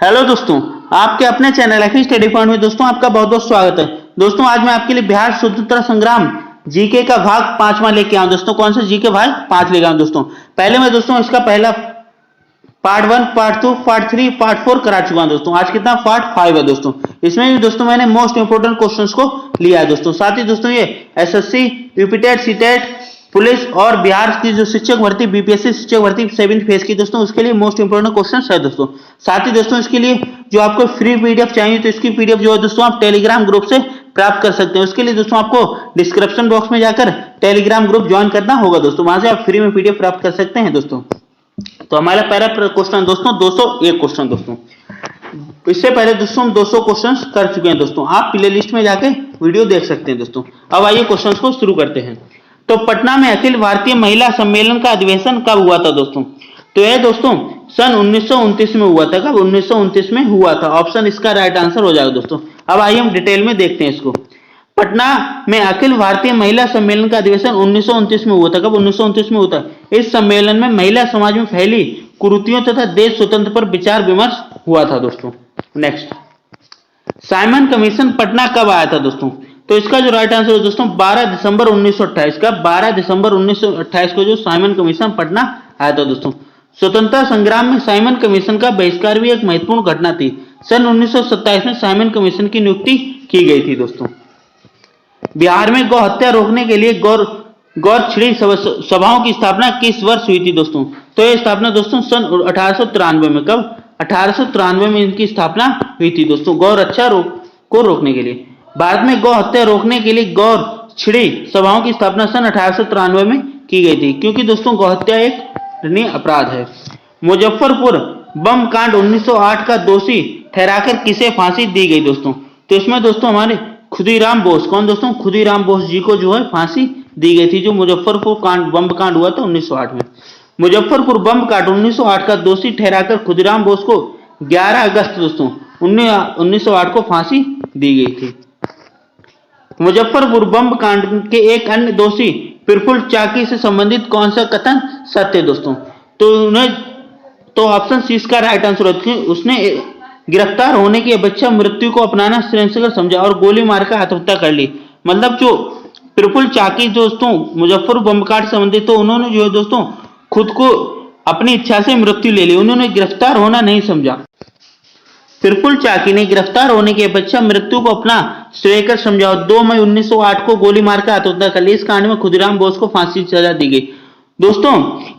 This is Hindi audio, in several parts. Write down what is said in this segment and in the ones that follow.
हेलो दोस्तों, आपके अपने चैनल एफी स्टडी पॉइंट में दोस्तों आपका बहुत बहुत स्वागत है। दोस्तों आज मैं आपके लिए बिहार स्वतंत्रता संग्राम जीके का भाग 5वां लेके आऊं। दोस्तों कौन सा जीके भाग 5 लेके आऊं। दोस्तों पहले मैं दोस्तों इसका पहला पार्ट 1, पार्ट 2, पार्ट 3, पार्ट 4 करा चुका हूं। दोस्तों आज कितना पार्ट 5 है। दोस्तों इसमें भी दोस्तों मैंने मोस्ट इंपोर्टेंट क्वेश्चंस को लिया है। दोस्तों साथ ही दोस्तों ये एसएससी, यूपीटेट, सीटेट, पुलिस और बिहार की जो शिक्षक भर्ती बीपीएससी शिक्षक भर्ती 7th फेज की दोस्तों उसके लिए मोस्ट इंपोर्टेंट क्वेश्चंस है। दोस्तों साथ ही दोस्तों इसके लिए जो आपको फ्री पीडीएफ चाहिए तो इसकी पीडीएफ जो है दोस्तों आप टेलीग्राम ग्रुप से प्राप्त कर सकते हैं। उसके लिए दोस्तों आपको डिस्क्रिप्शन बॉक्स में जाकर टेलीग्राम ग्रुप ज्वाइन करना होगा। दोस्तों वहां से आप फ्री में पीडीएफ प्राप्त कर सकते हैं। दोस्तों तो हमारा पहला क्वेश्चन दोस्तों 201 क्वेश्चन। दोस्तों इससे पहले दोस्तों हम 200 क्वेश्चंस कर चुके हैं। दोस्तों आप प्ले लिस्ट में जाके वीडियो देख सकते हैं। दोस्तों अब आइए क्वेश्चंस को शुरू करते हैं। तो पटना में अखिल भारतीय महिला सम्मेलन का अधिवेशन कब हुआ था। दोस्तों तो यह दोस्तों सन 1929 में हुआ था। कब 1929 में हुआ था। ऑप्शन इसका राइट आंसर हो जाएगा। दोस्तों अब आइए हम डिटेल में देखते हैं इसको। पटना में अखिल भारतीय महिला सम्मेलन का अधिवेशन 1929 में हुआ था। कब 1929 में हुआ था। इस सम्मेलन में महिला समाज में फैली कुरीतियों तथा देश स्वतंत्र पर विचार विमर्श हुआ था। दोस्तों नेक्स्ट, साइमन कमीशन पटना कब आया था। दोस्तों तो इसका जो राइट आंसर है दोस्तों 12 दिसंबर 1928 का 12 दिसंबर 1928 को जो साइमन कमीशन पटना आया था। दोस्तों स्वतंत्रता संग्राम में साइमन कमीशन का बहिष्कार भी एक महत्वपूर्ण घटना थी। सन 1927 में साइमन कमीशन की नियुक्ति की गई थी। दोस्तों बिहार में गौ हत्या रोकने के लिए गौरक्षणी सभाओं की स्थापना किस वर्ष हुई थी। दोस्तों तो यह स्थापना दोस्तों सन 1893 में। कब 1893 में इनकी स्थापना हुई थी। दोस्तों गौ रक्षा को रोकने के लिए भारत में गौ हत्या रोकने के लिए गौरक्षणी सभाओं की स्थापना सन 1893 में की गई थी, क्योंकि दोस्तों गौ हत्या एक दंडनीय अपराध है। मुजफ्फरपुर बम कांड 1908 का दोषी ठहराकर किसे फांसी दी गई। दोस्तों तो इसमें दोस्तों हमारे खुदीराम बोस, कौन दोस्तों खुदीराम बोस जी को जो है फांसी दी गई थी, जो मुजफ्फरपुर बम कांड हुआ था 1908 में। मुजफ्फरपुर बम कांड 1908 का दोषी ठहराकर खुदीराम बोस को 11 अगस्त दोस्तों 1908 को फांसी दी गई थी। मुजफ्फरपुर बम कांड के एक अन्य दोषी प्रफुल्ल चाकी से संबंधित कौन सा कथन सत्य। दोस्तों तो ऑप्शन सी इसका राइट आंसर है। उसने गिरफ्तार होने की अपेक्षा मृत्यु को अपनाना श्रेयस्कर समझा और गोली मारकर आत्महत्या कर ली। मतलब जो प्रफुल्ल चाकी दोस्तों मुजफ्फरपुर बम कांड से संबंधित तो उन्होंने जो है दोस्तों खुद को अपनी इच्छा से मृत्यु ले ली। उन्होंने गिरफ्तार होना नहीं समझा। प्रफुल्ल चाकी ने गिरफ्तार होने की अपेक्षा मृत्यु को अपना श्रेयस्कर समझा और 2 मई 1908 को गोली मारकर आत्महत्या कर ली। इस कांड में खुदीराम बोस को फांसी की सजा दी गई। दोस्तों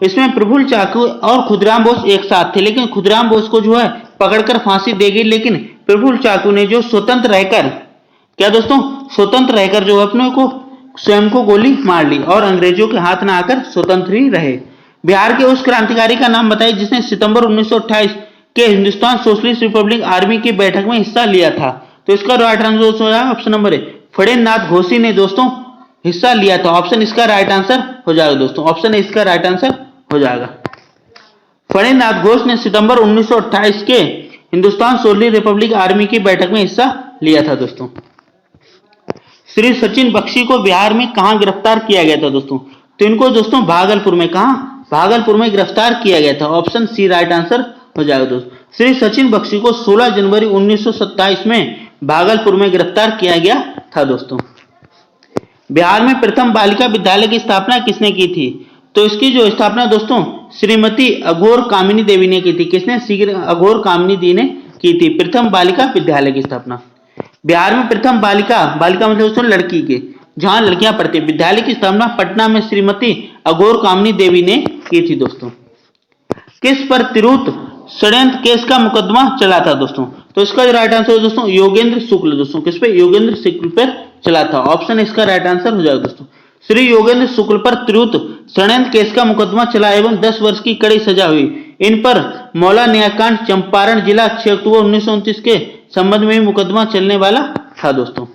इसमें प्रफुल्ल चाकी और खुदीराम बोस एक साथ थे, लेकिन खुदीराम बोस को जो है पकड़कर फांसी दे गई, लेकिन प्रफुल्ल चाकी ने जो स्वतंत्र रहकर क्या दोस्तों स्वतंत्र रहकर जो अपने को स्वयं को गोली मार ली और अंग्रेजों के हाथ न आकर स्वतंत्र ही रहे। बिहार के उस क्रांतिकारी का नाम बताइए जिसने सितंबर 1928 के हिंदुस्तान सोशलिस्ट रिपब्लिक आर्मी की बैठक में हिस्सा लिया था। तो इसका राइट आंसर हो जाएगा ऑप्शन नंबर ए, फणींद्रनाथ घोषी ने दोस्तों हिस्सा लिया था। ऑप्शन इसका राइट आंसर हो जाएगा। दोस्तों ऑप्शन इसका राइट आंसर हो जाएगा। फणींद्रनाथ घोष ने सितंबर 1928 के हिंदुस्तान सोशलिस्ट रिपब्लिक आर्मी की बैठक में हिस्सा लिया था। दोस्तों श्री सचिन बख्शी को बिहार में कहां गिरफ्तार किया गया था। दोस्तों तो इनको दोस्तों भागलपुर में, कहां भागलपुर में गिरफ्तार किया गया था। ऑप्शन सी राइट आंसर हो जाएगा। दोस्तों श्री सचिन बख्शी को 16 जनवरी 1927 में भागलपुर में गिरफ्तार किया गया था। दोस्तों बिहार में प्रथम बालिका विद्यालय की स्थापना किसने की थी। तो इसकी जो स्थापना दोस्तों श्रीमती अघोर कामिनी देवी ने की थी। किसने, अघोर कामिनी देवी ने की थी प्रथम बालिका विद्यालय की स्थापना। बिहार में प्रथम बालिका मतलब दोस्तों लड़की के जहां लड़कियां पढ़ती विद्यालय की स्थापना पटना में श्रीमती अघोर कामिनी देवी ने की थी। दोस्तों किस पर तिरुत षड्यंत्र केस का मुकदमा चला था। दोस्तों तो इसका जो राइट आंसर है दोस्तों योगेंद्र शुक्ल। दोस्तों किस पे, योगेंद्र शुक्ल पर चला था। ऑप्शन इसका राइट आंसर हो जाएगा। दोस्तों श्री योगेंद्र शुक्ल पर तिरुत षड्यंत्र केस का मुकदमा चला एवं 10 वर्ष की कड़ी सजा हुई। इन पर मौला न्यायकांड चंपारण जिला 6 अक्टूबर 1929 के संबंध में मुकदमा चलने वाला था। दोस्तों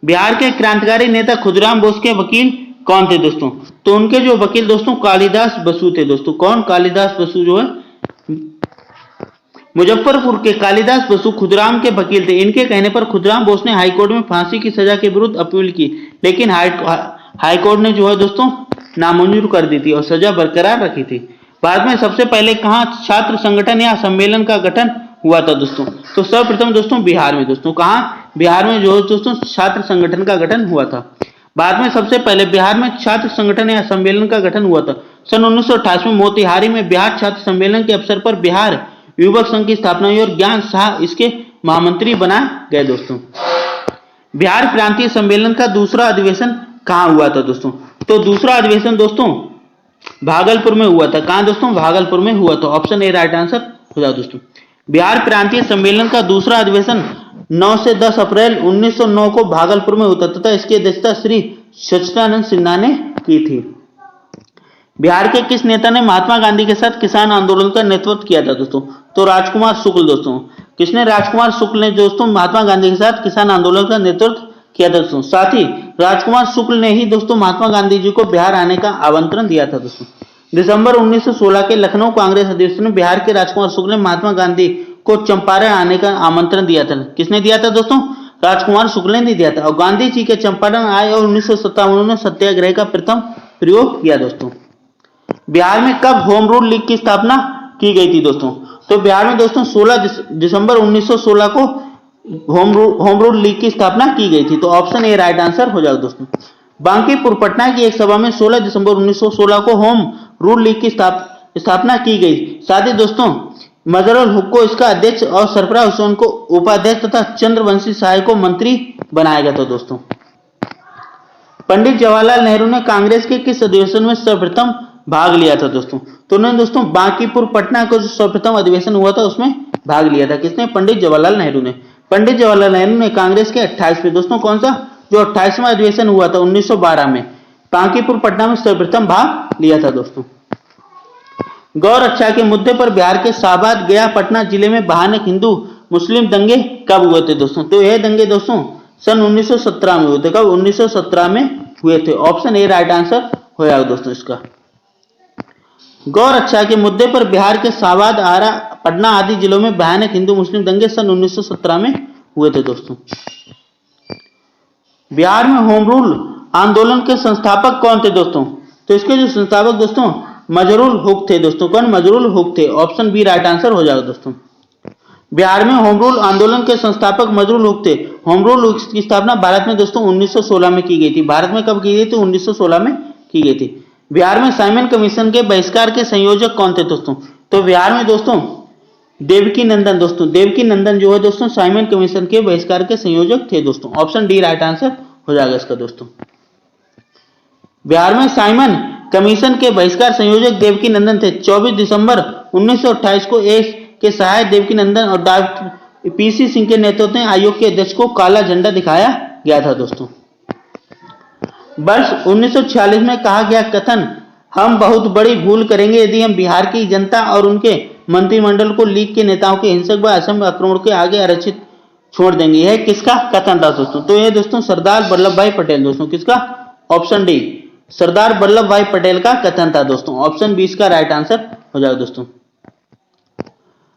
बिहार के क्रांतिकारी नेता खुदीराम बोस के वकील कौन थे। दोस्तों तो उनके जो वकील दोस्तों कालिदास बसु थे। दोस्तों कौन, कालिदास बसु जो है मुजफ्फरपुर के कालिदास बसु खुदीराम के वकील थे। इनके कहने पर खुदीराम बोस ने हाईकोर्ट में फांसी की सजा के विरुद्ध अपील की, लेकिन हाईकोर्ट ने जो है दोस्तों नामंजूर कर दी थी और सजा बरकरार रखी थी। भारत में सबसे पहले कहाँ छात्र संगठन या सम्मेलन का गठन हुआ था दोस्तों? तो सर्वप्रथम दोस्तों बिहार में दोस्तों, कहाँ? बिहार में जो दोस्तों छात्र संगठन का गठन हुआ था। भारत में सबसे पहले बिहार में छात्र संगठन या सम्मेलन का गठन हुआ था सन 1928 में मोतिहारी में बिहार छात्र सम्मेलन के अवसर पर बिहार युवक संघ की स्थापना हुई और ज्ञान शाह इसके महामंत्री बनाए गए दोस्तों। बिहार प्रांतीय सम्मेलन का दूसरा अधिवेशन कहाँ हुआ था दोस्तों? तो दूसरा अधिवेशन दोस्तों भागलपुर में हुआ था। कहाँ दोस्तों? भागलपुर में हुआ था। ऑप्शन ए राइट आंसर हो जाओ दोस्तों। बिहार प्रांतीय सम्मेलन का दूसरा अधिवेशन 9 से 10 अप्रैल 1909 को भागलपुर में होता तथा इसकी अध्यक्षता श्री सच्चिदानंद सिन्हा ने की थी। बिहार के किस नेता ने महात्मा गांधी के साथ किसान आंदोलन का नेतृत्व किया था दोस्तों? तो राजकुमार शुक्ल दोस्तों। किसने? राजकुमार शुक्ल ने दोस्तों महात्मा गांधी के साथ किसान आंदोलन का नेतृत्व किया था दोस्तों। साथ ही राजकुमार शुक्ल ने ही दोस्तों महात्मा गांधी जी को बिहार आने का आमंत्रण दिया था दोस्तों। दिसंबर 1916 के लखनऊ कांग्रेस अधिवेशन में बिहार के राजकुमार शुक्ल ने महात्मा गांधी को चंपारण आने का आमंत्रण दिया था। किसने दिया था दोस्तों? राजकुमार शुक्ल ने दिया था। और गांधी जी के चंपारण आए और 1957 में सत्याग्रह का प्रथम प्रयोग किया दोस्तों। बिहार में कब होम रूल लीग की स्थापना की गई थी दोस्तों? तो बिहार में दोस्तों 16 दिसंबर 1916 को होम रूल लीग की स्थापना की गई थी। तो ऑप्शन ए राइट आंसर हो जाएगा दोस्तों। बांकीपुर पटना की एक सभा में 16 दिसंबर 1916 को होम रूल लीग की स्थापना की गई। साथ ही दोस्तों मजहरुल हक को इसका अध्यक्ष और सरफराज हुसैन को उपाध्यक्ष तथा चंद्रवंशी शाह को मंत्री बनाया गया था दोस्तों। पंडित जवाहरलाल नेहरू ने कांग्रेस के किस अधिवेशन में सर्वप्रथम भाग लिया था दोस्तों? तो उन्होंने दोस्तों बांकीपुर पटना का जो सर्वप्रथम अधिवेशन हुआ था उसमें भाग लिया था। किसने? पंडित जवाहरलाल नेहरू ने। पंडित जवाहरलाल नेहरू ने कांग्रेस के 28वें दोस्तों कौन सा जो 28वां अधिवेशन हुआ था 1912 में बांकीपुर पटना में सर्वप्रथम भाग लिया था दोस्तों। गौ रक्षा के मुद्दे पर बिहार के शाहबाद गया पटना जिले में भयानक हिंदू मुस्लिम दंगे कब हुए थे दोस्तों? तो यह दंगे दोस्तों सन 1917 में हुए थे। कब? 1917 में हुए थे। ऑप्शन ए राइट आंसर हो जाएगा दोस्तों इसका। गौ रक्षा के मुद्दे पर बिहार के शाहबाद, आरा, पटना आदि जिलों में भयानक हिंदू मुस्लिम दंगे सन 1917 में हुए थे दोस्तों। बिहार में होम रूल आंदोलन के संस्थापक कौन थे दोस्तों? तो इसके जो संस्थापक दोस्तों मजहरुल हक थे दोस्तों। कौन? मजहरुल हक थे। ऑप्शन बी राइट आंसर हो जाएगा दोस्तों। बिहार में होम रूल आंदोलन के संस्थापक मजहरुल हक थे। होम रूल की स्थापना भारत में दोस्तों 1916 में की गई थी। भारत में कब की गई थी? 1916 में की गई थी। बिहार में साइमन कमीशन के बहिष्कार के संयोजक कौन थे दोस्तों? तो बिहार में दोस्तों देवकी नंदन दोस्तों। देवकी नंदन जो है दोस्तों साइमन कमीशन के बहिष्कार के संयोजक थे दोस्तों। ऑप्शन डी राइट आंसर हो जाएगा इसका दोस्तों। बिहार में साइमन कमीशन के बहिष्कार संयोजक देवकी नंदन थे। 24 दिसंबर 1928 को एक के सहायक देवकी नंदन और डॉक्टर पीसी सिंह के नेतृत्व में आयोग के अध्यक्ष को काला झंडा दिखाया गया था दोस्तों। वर्ष 1946 में कहा गया कथन हम बहुत बड़ी भूल करेंगे यदि हम बिहार की जनता और उनके मंत्रिमंडल को लीग के नेताओं के हिंसक व असम आक्रमण के आगे आरक्षित छोड़ देंगे। यह किसका कथन था दोस्तों? तो यह दोस्तों सरदार वल्लभ भाई पटेल दोस्तों। किसका? ऑप्शन डी सरदार वल्लभ भाई पटेल का कथन था दोस्तों। ऑप्शन बी इसका राइट आंसर हो जाएगा दोस्तों।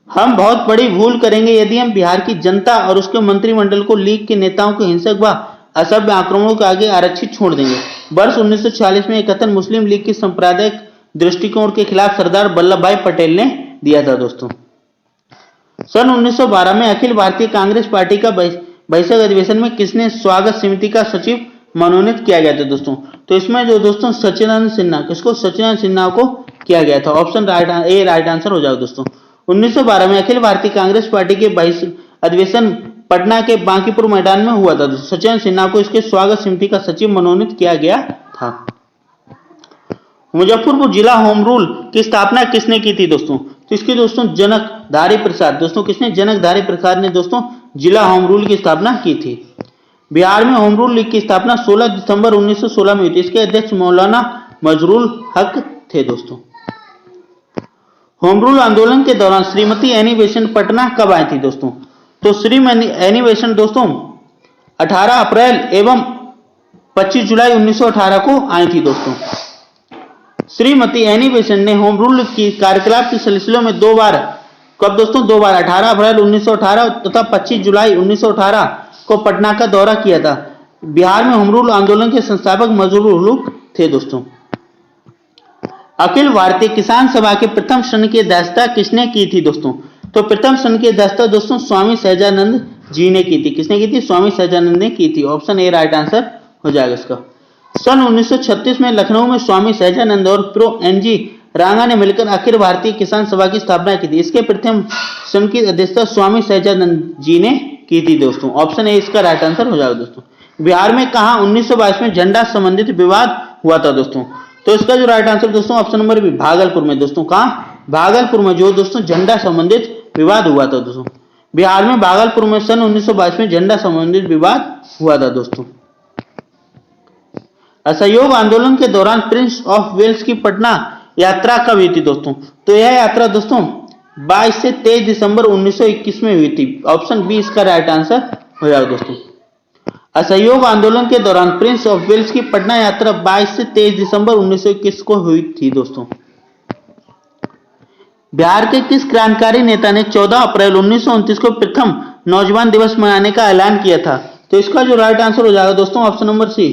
हम बहुत बड़ी भूल करेंगे यदि हम बिहार की जनता और उसके मंत्रिमंडल को लीग के नेताओं के हिंसक व असभ्य आक्रमणों के आगे आरक्षित छोड़ देंगे। वर्ष 1946 में यह कथन मुस्लिम लीग की सांप्रदायिक दृष्टिकोण के खिलाफ सरदार वल्लभ भाई पटेल ने दिया था दोस्तों। सन 1912 में अखिल भारतीय कांग्रेस पार्टी का बैठक अधिवेशन में किसने स्वागत समिति का सचिव मनोनीत किया गया था दोस्तों? तो इसमें जो दोस्तों सच्चिदानंद सिन्हा, किसको? सच्चिदानंद सिन्हा को किया गया था। ऑप्शन ए राइट आंसर हो जाएगा दोस्तों। 1912 में अखिल भारतीय कांग्रेस पार्टी के अधिवेशन पटना के बांकीपुर मैदान में हुआ था। सच्चिदानंद सिन्हा को इसके स्वागत समिति का सचिव मनोनीत किया गया था। मुजफ्फरपुर जिला होम रूल की स्थापना किसने की थी दोस्तों? तो इसके दोस्तों जनकधारी प्रसाद दोस्तों। किसने? जनकधारी प्रसाद ने दोस्तों जिला होम रूल की स्थापना की थी। बिहार में होम रूल लीग की स्थापना 16 दिसंबर 1916 में हुई थी। इसके अध्यक्ष मौलाना मजहरुल हक थे दोस्तों। होम रूल आंदोलन के दौरान श्रीमती एनी बेसेंट पटना कब आई थी दोस्तों? तो श्रीमती एनी बेसेंट दोस्तों 18 अप्रैल एवं 25 जुलाई 1918 को आई थी दोस्तों। श्रीमती एनी बेसेंट ने होम रूल की कार्यकलाप के सिलसिले में दो बार, कब दोस्तों? 2 बार 18 अप्रैल 1918 तथा 25 जुलाई 1918 को पटना का दौरा किया था। बिहार में होम रूल आंदोलन के संस्थापक मजहरुल हक थे दोस्तों। अखिल भारतीय किसान सभा के प्रथम सत्र की अध्यक्षता किसने की थी दोस्तों? तो प्रथम सत्र की अध्यक्षता दोस्तों स्वामी सहजानंद जी ने की थी। किसने की थी? स्वामी सहजानंद ने की थी। ऑप्शन ए राइट आंसर हो जाएगा इसका। सन 1936 में लखनऊ में स्वामी सहजानंद और प्रो एनजी रांगा ने मिलकर अखिल भारतीय किसान सभा की स्थापना की थी। इसके प्रथम सत्र की अध्यक्षता स्वामी सहजानंद जी ने की थी दोस्तों। ऑप्शन ए इसका राइट आंसर हो जाएगा दोस्तों। बिहार में कहां 1922 में झंडा संबंधित विवाद हुआ था दोस्तों? तो इसका जो राइट आंसर दोस्तों ऑप्शन नंबर बी भागलपुर में दोस्तों। कहां? भागलपुर में जो दोस्तों झंडा संबंधित विवाद हुआ था दोस्तों। बिहार में भागलपुर में सन 1922 में झंडा संबंधित विवाद हुआ था दोस्तों। असहयोग आंदोलन के दौरान प्रिंस ऑफ वेल्स की पटना यात्रा कब हुई थी दोस्तों? तो यह यात्रा दोस्तों 22 से 23 दिसंबर 1921 में हुई थी। ऑप्शन बी इसका राइट आंसर हो जाएगा दोस्तों। असहयोग आंदोलन के दौरान प्रिंस ऑफ वेल्स की पटना यात्रा 22 से 23 दिसंबर 1921 को हुई थी दोस्तों। बिहार के किस क्रांतिकारी नेता ने 14 अप्रैल 1929 को प्रथम नौजवान दिवस मनाने का ऐलान किया था? तो इसका जो राइट आंसर हो जाएगा दोस्तों ऑप्शन नंबर सी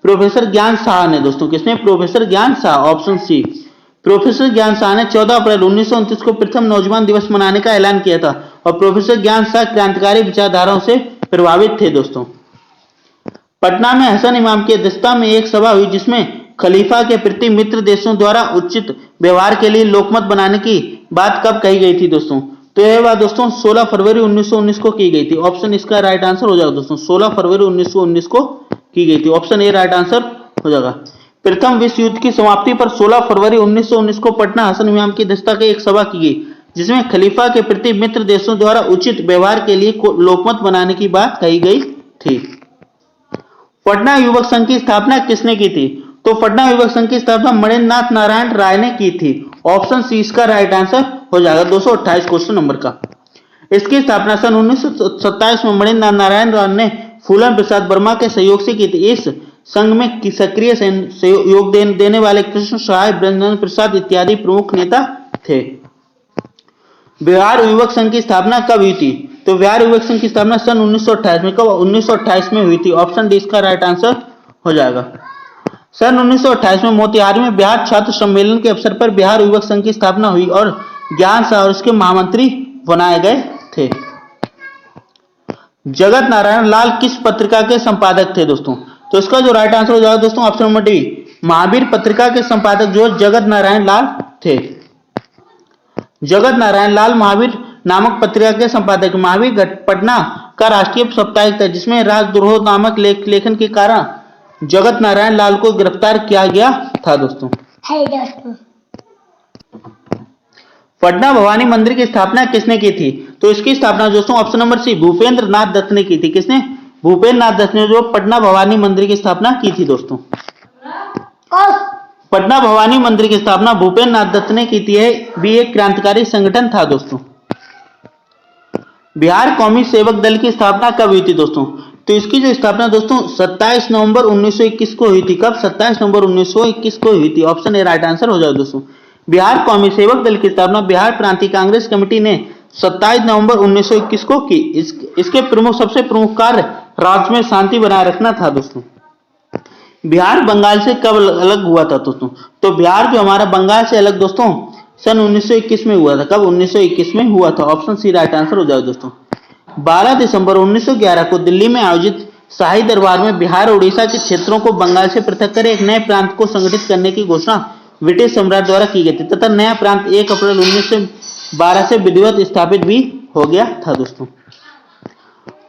प्रोफेसर ज्ञान साहा ने दोस्तों। किसने? प्रोफेसर ज्ञान साहा। ऑप्शन सी प्रोफेसर ज्ञान साहा ने 14 अप्रैल 1929 को प्रथम नौजवान दिवस मनाने का ऐलान किया था और प्रोफेसर ज्ञान साहा क्रांतिकारी विचारधाराओं से प्रभावित थे दोस्तों। पटना में हसन इमाम की अध्यक्षता में एक सभा हुई जिसमें खलीफा के प्रति मित्र देशों द्वारा उचित व्यवहार के लिए लोकमत बनाने की बात कब कही गई थी दोस्तों? तो यह बात दोस्तों 16 फरवरी 1919 को की गई थी। ऑप्शन इसका राइट आंसर हो जाएगा दोस्तों। 16 फरवरी 1919 को की गई थी। ऑप्शन ए राइट आंसर हो जाएगा। प्रथम विश्व युद्ध की समाप्ति पर 16 फरवरी 1919 को पटना हसन इमाम की अध्यक्षता की एक सभा की गई जिसमें खलीफा के प्रति मित्र देशों द्वारा उचित व्यवहार के लिए लोकमत बनाने की बात कही गई थी। पटना युवक संघ की स्थापना किसने की थी? तो पटना युवक संघ की स्थापना मणिन्द्रनाथ नारायण राय ने की थी। ऑप्शन सी इसका राइट आंसर हो जाएगा 228 क्वेश्चन नंबर का। इसकी स्थापना सन 1927 में मणिन्द्रनाथ नारायण राय ने फूलन प्रसाद वर्मा के सहयोग से की थी। इस संघ में सक्रिय सहयोग देने वाले कृष्ण सहाय, ब्रजेंद्र प्रसाद इत्यादि प्रमुख नेता थे। बिहार युवक संघ की स्थापना कब हुई थी? तो बिहार युवक संघ की स्थापना सन 1928 में। कब? 1928 में हुई थी। ऑप्शन डी इसका राइट आंसर हो जाएगा। सन 1928 में मोतिहारी में बिहार छात्र सम्मेलन के अवसर पर बिहार युवक संघ की स्थापना हुई और ज्ञान साहा और उसके महामंत्री बनाए गए थे। जगत नारायण लाल किस पत्रिका के संपादक थे दोस्तों? तो इसका जो राइट आंसर हो जाएगा दोस्तों ऑप्शन नंबर डी महावीर पत्रिका के संपादक जो जगत नारायण लाल थे। जगत नारायण लाल महावीर नामक पत्रिका के संपादक। महावीर पटना का राष्ट्रीय साप्ताहिक था जिसमें राजद्रोह नामक लेखन के कारण जगत नारायण लाल को गिरफ्तार किया गया था दोस्तों। पटना भवानी मंदिर की स्थापना किसने की थी? तो इसकी स्थापना दोस्तों ऑप्शन नंबर सी भूपेंद्र नाथ दत्त ने की थी। किसने? भूपेंद्र नाथ दत्त ने जो पटना भवानी मंदिर की स्थापना की थी दोस्तों। पटना भवानी मंदिर की स्थापना भूपेंद्र नाथ दत्त ने की थी। भी एक क्रांतिकारी संगठन था दोस्तों। बिहार कौमी सेवक दल की स्थापना कब हुई थी दोस्तों? तो इसकी जो स्थापना दोस्तों 27 नवंबर 1921 को हुई थी। कब? 27 नवंबर 1921 को हुई थी। ऑप्शन ए राइट आंसर हो जाएगा दोस्तों। बिहार कौमी सेवक दल की स्थापना बिहार प्रांतीय कांग्रेस कमेटी ने 27 नवंबर 1921 को की। इसके सबसे प्रमुख कार्य राज्य में शांति बनाए रखना था दोस्तों। बिहार बंगाल से कब अलग हुआ था दोस्तों? तो बिहार जो हमारा बंगाल से अलग दोस्तों सन 1921 में हुआ था। कब? 1921 में हुआ था। ऑप्शन सी राइट आंसर हो जाएगा दोस्तों। 12 दिसंबर 1911 को दिल्ली में आयोजित शाही दरबार में बिहार और उड़ीसा के क्षेत्रों को बंगाल से पृथक कर एक नए प्रांत को संगठित करने की घोषणा ब्रिटिश सम्राट द्वारा की गई थी तथा नया प्रांत 1 अप्रैल 1912 से विधिवत स्थापित भी हो गया था दोस्तों।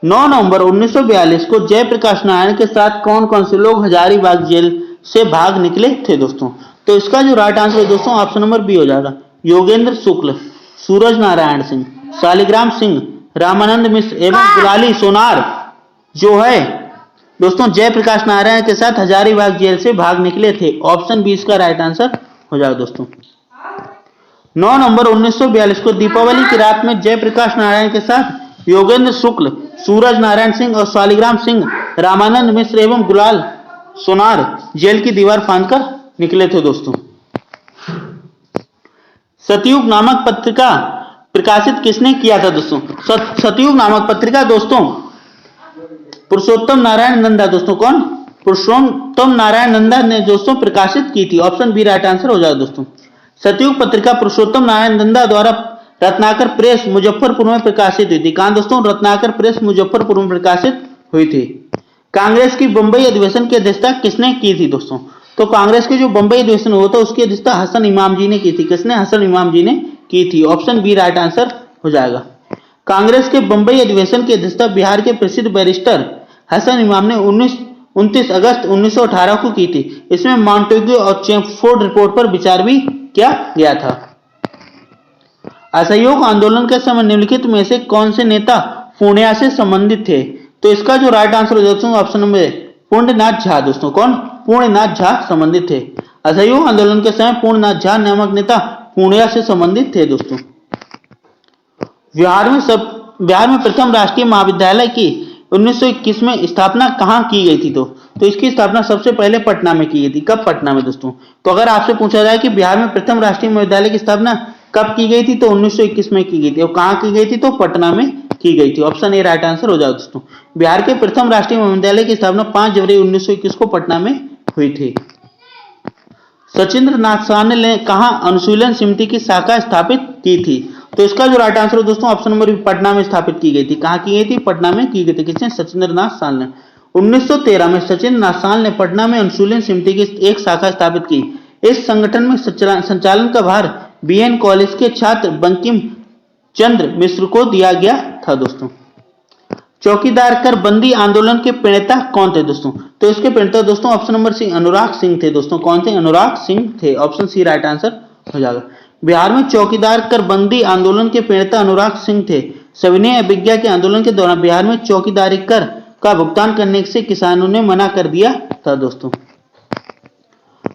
9 नवंबर 1942 को जयप्रकाश नारायण के साथ कौन कौन से लोग हजारीबाग जेल से भाग निकले थे दोस्तों? तो इसका जो राइट आंसर है दोस्तों ऑप्शन नंबर बी हो जाएगा। योगेंद्र शुक्ल, सूरज नारायण सिंह, शालिग्राम सिंह, रामानंद मिश्र एवं गुलाली सोनार जो है दोस्तों जयप्रकाश नारायण के साथ हजारीबाग जेल से भाग निकले थे। ऑप्शन बी इसका राइट आंसर हो जाएगा दोस्तों। 9 नवंबर 1942 को दीपावली की रात में जयप्रकाश नारायण के साथ योगेंद्र शुक्ल, सूरज नारायण सिंह और शालिग्राम सिंह, रामानंद मिश्र एवं गुलाल सोनार जेल की दीवार फांदकर निकले थे दोस्तों। सतयुग नामक पत्रिका प्रकाशित किसने किया था दोस्तों? सतयुग नामक पत्रिका दोस्तों पुरुषोत्तम नारायण नंदा दोस्तों। कौन? पुरुषोत्तम नारायण नंदा ने दोस्तों प्रकाशित की थी? ऑप्शन बी राइट आंसर हो जाएगा दोस्तों। सतयुग पत्रिका पुरुषोत्तम नारायण नंदा द्वारा रत्नाकर प्रेस मुजफ्फरपुर में प्रकाशित हुई थी। कहां दोस्तों? रत्नाकर प्रेस मुजफ्फरपुर में प्रकाशित हुई थी। कांग्रेस की बंबई अधिवेशन की अध्यक्षता किसने की थी दोस्तों? तो कांग्रेस के जो बंबई अधिवेशन हुआ था उसकी अध्यक्षता हसन इमाम जी ने की थी। किसने? हसन इमाम जी ने की थी। ऑप्शन बी राइट आंसर हो जाएगा। कांग्रेस के बंबई अधिवेशन की अध्यक्षता बिहार के प्रसिद्ध बैरिस्टर हसन इमाम ने 29 अगस्त 1918 को की थी। इसमें मॉन्टेग्यू और चेम्सफोर्ड रिपोर्ट पर विचार भी किया गया था। असहयोग आंदोलन के समय निम्नलिखित में से कौन से नेता पूर्णिया से संबंधित थे? तो इसका जो राइट आंसर हो जाता है ऑप्शन नंबर पूर्णनाथ झा दोस्तों। कौन? पूर्णनाथ झा संबंधित थे। असहयोग आंदोलन के समय पूर्णनाथ झा नामक नेता पूर्णिया से संबंधित थे दोस्तों। बिहार में प्रथम राष्ट्रीय महाविद्यालय की 1921 में स्थापना कहां की गई थी? तो इसकी स्थापना सबसे पहले पटना में की गई थी। कब? पटना में दोस्तों। तो अगर आपसे पूछा जाए कि बिहार में प्रथम राष्ट्रीय महाविद्यालय की स्थापना कब की गई थी, तो 1921 में की गई थी। और कहां की गई थी? तो पटना में की गई थी। ऑप्शन ए राइट आंसर हो जाएगा दोस्तों। बिहार के प्रथम राष्ट्रीय महाविद्यालय की स्थापना 5 जनवरी 1921 को पटना में हुई थी। सचिंद्र नाथ साहनी ने कहां अनुशीलन समिति की शाखा स्थापित की थी? तो इसका जो राइट आंसर हो दोस्तों ऑप्शन नंबर बी पटना में स्थापित की गई थी। कहां की गई थी? पटना में की गई थी। किसने? सचिंद्र नाथ साहनी ने। 1913 में सचिंद्र नाथ साहनी ने पटना में अनुशीलन समिति की एक शाखा स्थापित की। इस संगठन में संचालन का भार बीएन कॉलेज के छात्र बंकिम चंद्र मिश्र को दिया गया था दोस्तों। चौकीदार कर बंदी आंदोलन के प्रणेता कौन थे दोस्तों? तो इसके प्रणेता दोस्तों option number C Anurag Singh थे दोस्तों। कौन थे? अनुराग सिंह थे। ऑप्शन सी राइट आंसर हो जाएगा। बिहार में चौकीदार कर बंदी आंदोलन के प्रणेता अनुराग सिंह थे। सविनय अवज्ञा के आंदोलन के दौरान बिहार में चौकीदारी कर का भुगतान करने से किसानों ने मना कर दिया था दोस्तों।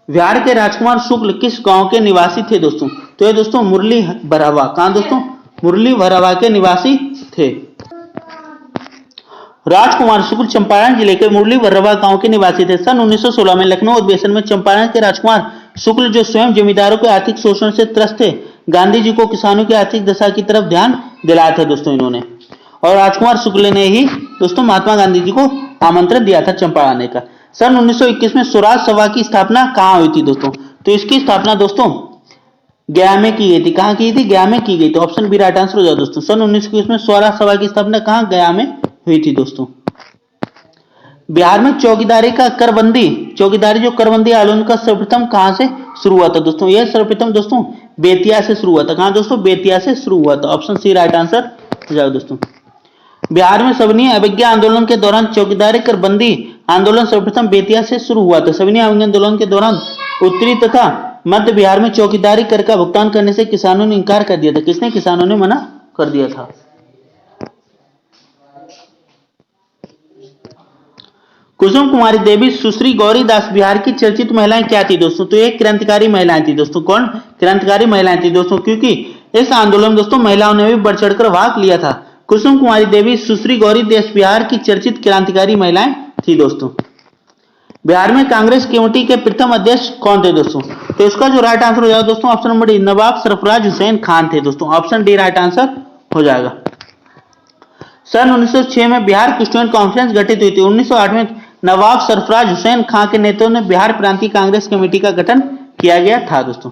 बिहार के राजकुमार शुक्ल किस गांव के निवासी थे दोस्तों? तो ये दोस्तों मुरली भरावा। कहां दोस्तों? मुरली भरावा के निवासी थे। राजकुमार शुक्ल चंपारण जिले के मुरली भरावा गांव के निवासी थे। सन 1916 में लखनऊ अधिवेशन में चंपारण के राजकुमार शुक्ल जो स्वयं जमींदारों के आर्थिक शोषण से त्रस्त थे, गांधी जी को किसानों की आर्थिक दशा की तरफ ध्यान दिलाया था दोस्तों इन्होंने। और राजकुमार शुक्ल ने ही दोस्तों महात्मा गांधी जी को आमंत्रण दिया था चंपारण आने का। सन 1921 में स्वराज सभा की स्थापना कहां हुई थी दोस्तों? तो इसकी स्थापना दोस्तों गया में की गई थी। कहां की थी? गया में की गई थी। ऑप्शन बी राइट आंसर हो जाए दोस्तों। सन 1921 में स्वराज सभा की स्थापना कहां? गया में हुई थी दोस्तों। बिहार में चौकीदारी जो करबंदी आंदोलन का सर्वप्रथम कहां से शुरू हुआ था दोस्तों? यह सर्वप्रथम दोस्तों बेतिया से शुरू हुआ था। कहां दोस्तों? बेतिया से शुरू हुआ था। ऑप्शन सी राइट आंसर हो जाएगा दोस्तों। बिहार में सविनय अवज्ञा आंदोलन के दौरान चौकीदारी कर बंदी आंदोलन सर्वप्रथम बेतिया से शुरू हुआ था। सविनय अवज्ञा आंदोलन के दौरान उत्तरी तथा मध्य बिहार में चौकीदारी कर का भुगतान करने से किसानों ने इंकार कर दिया था। किसने? किसानों ने मना कर दिया था। कुसुम कुमारी देवी सुश्री गौरी दास बिहार की चर्चित महिलाएं क्या थी दोस्तों? तो ये क्रांतिकारी महिलाएं थी दोस्तों। कौन? क्रांतिकारी महिलाएं थी दोस्तों, क्योंकि इस आंदोलन में दोस्तों महिलाओं ने भी बढ़ चढ़कर भाग लिया था। कुसुम कुमारी देवी सुश्री गौरी दास बिहार की चर्चित क्रांतिकारी महिलाएं थी दोस्तों। बिहार में कांग्रेस कमेटी के प्रथम अध्यक्ष कौन थे दोस्तों? तो इसका जो राइट आंसर हो जाएगा दोस्तों ऑप्शन नंबर डी नवाब सरफराज हुसैन खान थे दोस्तों। ऑप्शन डी राइट आंसर हो जाएगा। सन 1906 में बिहार स्टूडेंट कॉन्फ्रेंस गठित हुई थी। 1908 में नवाब सरफराज हुसैन खान के नेतृत्व में बिहार प्रांतीय कांग्रेस कमेटी का गठन किया गया था दोस्तों।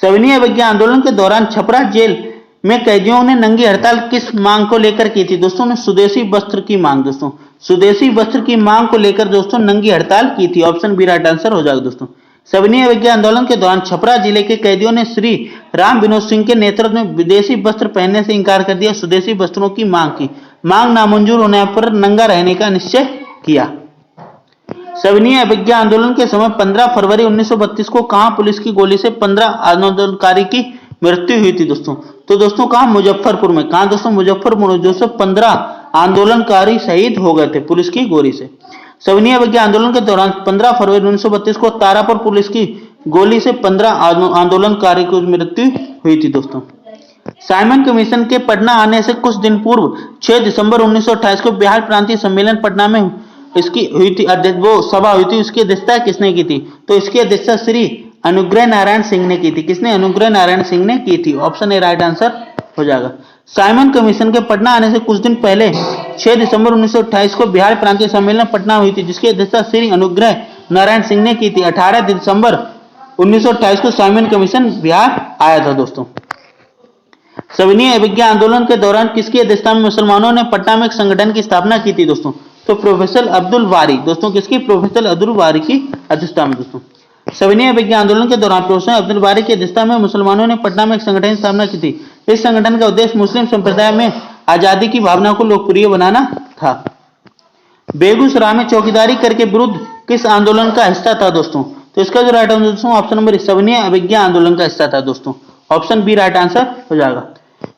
सविनय अवज्ञा आंदोलन के दौरान छपरा जेल में कैदियों ने नंगी हड़ताल किस मांग को लेकर की थी दोस्तों? ने स्वदेशी वस्त्र की मांग दोस्तों। स्वदेशी वस्त्र की मांग को लेकर दोस्तों नंगी हड़ताल की थी। ऑप्शन बी राइट आंसर हो जाएगा दोस्तों। सविनय अवज्ञा आंदोलन के दौरान छपरा जिले के कैदियों ने श्री राम विनोद सिंह के नेतृत्व में विदेशी वस्त्र पहनने से इंकार कर दिया। स्वदेशी वस्त्रों की मांग की। मांग नामंजूर होने पर नंगा रहने का निश्चय किया। सविनय अवज्ञा आंदोलन के समय 15 फरवरी 1932 को कहां पुलिस की गोली से 15 आंदोलनकारी की मृत्यु हुई थी दोस्तों? तो दोस्तों कहां? मुजफ्फरपुर में। कहां दोस्तों? मुजफ्फरपुर में। 215 आंदोलनकारी शहीद हो गए थे पुलिस की गोली से। सविनय अवज्ञा आंदोलन के दौरान 15 फरवरी 1932 को तारापुर पुलिस की गोली से 15 आंदोलनकारी की मृत्यु हुई थी दोस्तों। साइमन कमीशन के पटना आने से कुछ दिन पूर्व 6 दिसंबर 1928 को बिहार प्रांतीय सम्मेलन पटना में इसकी हुई थी वो सभा हुई थी। उसकी अध्यक्षता किसने की थी? तो इसकी अध्यक्षता श्री अनुग्रह नारायण सिंह ने की थी। किसने? अनुग्रह नारायण सिंह ने की थी। ऑप्शन ए राइट आंसर हो जाएगा। साइमन कमीशन के पटना आने से कुछ दिन पहले 6 दिसंबर 1928 को बिहार प्रांतीय सम्मेलन पटना हुई थी, जिसकी अध्यक्षता श्री अनुग्रह नारायण सिंह ने की थी। 18 दिसंबर 1928 को साइमन कमीशन बिहार आया था दोस्तों। सविनय अवज्ञा आंदोलन के दौरान किसकी अध्यक्षता में मुसलमानों ने पटना में एक संगठन की स्थापना की थी दोस्तों? तो प्रोफेसर अब्दुल वारी दोस्तों, किसकी? प्रोफेसर अब्दुल वारी की अध्यक्षता में दोस्तों। सविनय अवज्ञा आंदोलन के दौरान प्रोफेसर अब्दुल वारी की अध्यक्षता में मुसलमानों ने पटना में एक संगठन की स्थापना की थी। इस संगठन का उद्देश्य मुस्लिम संप्रदाय में आजादी की भावना को लोकप्रिय बनाना था। बेगूसराय में चौकीदारी कर के विरुद्ध किस आंदोलन का हिस्सा था दोस्तों? तो इसका जो राइट आंसर दोस्तों ऑप्शन नंबर सविनय अवज्ञा आंदोलन का हिस्सा था दोस्तों। ऑप्शन बी राइट आंसर हो जाएगा।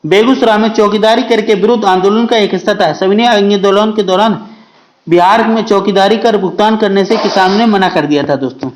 बेगूसराय में चौकीदारी करके विरुद्ध आंदोलन का एक हिस्सा था। सविनय आंदोलन के दौरान बिहार में चौकीदारी कर भुगतान करने से किसानों ने मना कर दिया था दोस्तों।